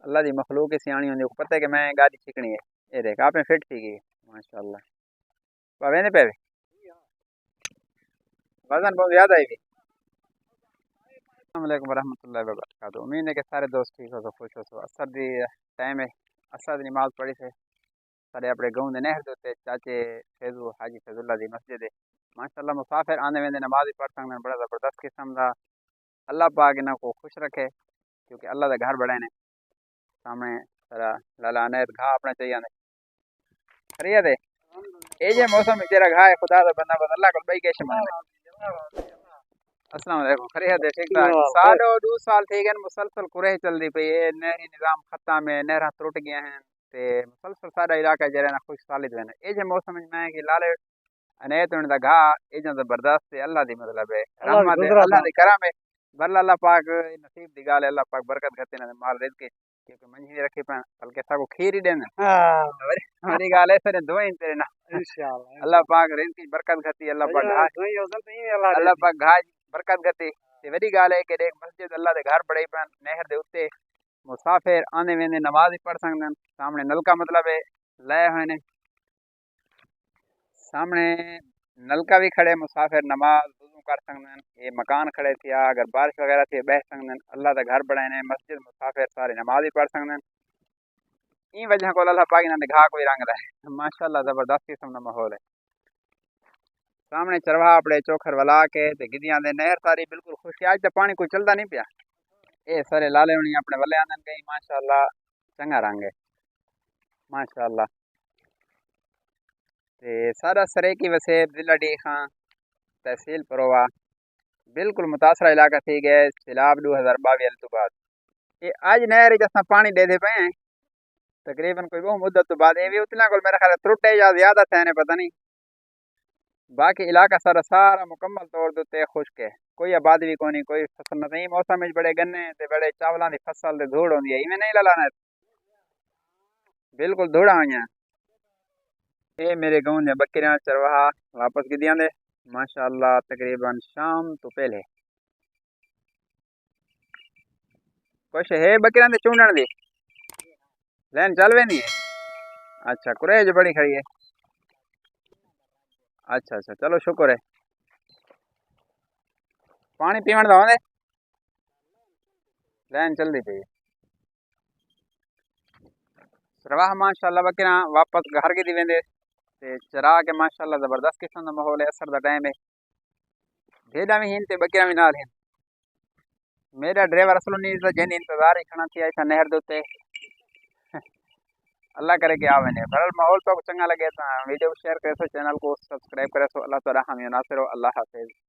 اللہ دی مخلوق ہی سیاਣੀ ہوندی پتہ ہے کہ میں گاڑی سیکھنی ہے یہ دیکھ آپ نے فٹ تھی گئی ماشاءاللہ پاوے نے پے وزن بہت زیادہ ہے السلام علیکم ورحمۃ اللہ وبرکاتہ امید ہے کہ سارے دوست ٹھیک ہو خوش ہو اثر دی ٹائم ہے اثر دی نماز پڑھی سے سارے اپنے گاؤں دے نہر دے چاچے فیضو حاجی فیض اللہ دی مسجد ہے ماشاءاللہ مسافر آنے ویندے نماز بھی پڑھ سکتے ہیں بڑا زبردست قسم دا اللہ پاک انہاں کو خوش رکھے کیونکہ اللہ دے گھر بڑے نے سامنے سارا لالا عنایت گھا اپنا چاہیے خیریت ہے اے جے موسم تیرا گھا ہے خدا دا بندہ بس اللہ کو بھائی کیسے مانے السلام علیکم خیریت ہے ٹھیک ٹھاک سال اور 2 سال تھی گئے مسلسل کرے چل دی پئی ہے نہری نظام ختم ہے نہراں ٹوٹ گیا ہیں تے مسلسل سارا علاقہ جڑا نا خوش سالد وینا اے جے موسم میں کہ لالے عنایت ان دا گھا اے جے زبردست ہے اللہ دی مطلب ہے رحمت ہے اللہ دی کرم ہے بل اللہ پاک نصیب دی گال ہے اللہ پاک برکت کرتے نا مال رزق کیونکہ منجھی رکھی پن بلکہ سا کو کھیر ہی دین ہماری گال ہے سر دعائیں تیرے نا انشاءاللہ اللہ پاک رزق کی برکت کرتی اللہ پاک اللہ پاک گھا برکت کرتی تے وڈی گال ہے کہ ایک مسجد اللہ دے گھر بڑے پن نہر دے اوتے مسافر آنے ویندے نماز ہی پڑھ سکدے سامنے نلکا مطلب ہے لائے ہوئے نے سامنے نلکا بھی کھڑے مسافر نماز وضو کر سکدے یہ مکان کھڑے تھیا اگر بارش وغیرہ تھی بہ سکدے اللہ دا گھر بڑے نے مسجد مسافر سارے نماز ہی پڑھ سکدے این وجہ کو اللہ پاک انہاں دے گھا کوئی رنگ رہے ماشاءاللہ زبردست قسم دا ماحول ہے سامنے چرواہا اپنے چوکھر ولا کے تے گدیاں دے نہر ساری بالکل خوشی اج تے پانی کوئی چلدا نہیں پیا اے سارے لالے ہونی اپنے ولے آندن گئی ماشاءاللہ چنگا رنگ ہے ماشاءاللہ تے سارا سرے کی وسیب ضلع ڈی خان تحصیل پروا بالکل متاثرہ علاقہ تھی گئے سیلاب 2022 تو بعد یہ اج نہر جسا پانی دے دے پے ہیں تقریباً کوئی بہت مدت تو بعد یہ بھی اتنا کو میرا خیال ہے ترٹے یا زیادہ تھے نے پتہ نہیں باقی علاقہ سارا مکمل طور تے خشک ہے کوئی آبادی بھی کونی کوئی فصل نہیں موسم وچ بڑے گنے تے بڑے چاولاں دی فصل تے دھوڑ ہوندی ہے ایویں نہیں لانا بالکل دھوڑا ہویاں اے میرے گاؤں دے بکریاں چرواہا واپس گدیاں دے ماشاءاللہ تقریباً شام تو پہلے کچھ ہے بکریاں دے چونڈن دی لین چل ویندی ہے اچھا کریج بڑی کھڑی ہے اچھا چلو شکر ہے پانی پیون دا ہوندے لین چل دی پئی چرواہا ماشاءاللہ بکریاں واپس گھر کے دی ویندے تے چرا کے ماشاءاللہ زبردست قسم دا ماحول ہے اثر دا ٹائم ہے بھیڑاں بھی ہیں تے بکریاں بھی نال ہیں میرا ڈرائیور اصل نہیں جن انتظار ہی کھڑا تھی ایسا نہر دوتے اللہ کرے کہ آوے نے برحال ماحول تو چنگا لگے تو ویڈیو شیئر کرے سو چینل کو سبسکرائب کرے سو اللہ تعالی حامی و ناصر ہو اللہ حافظ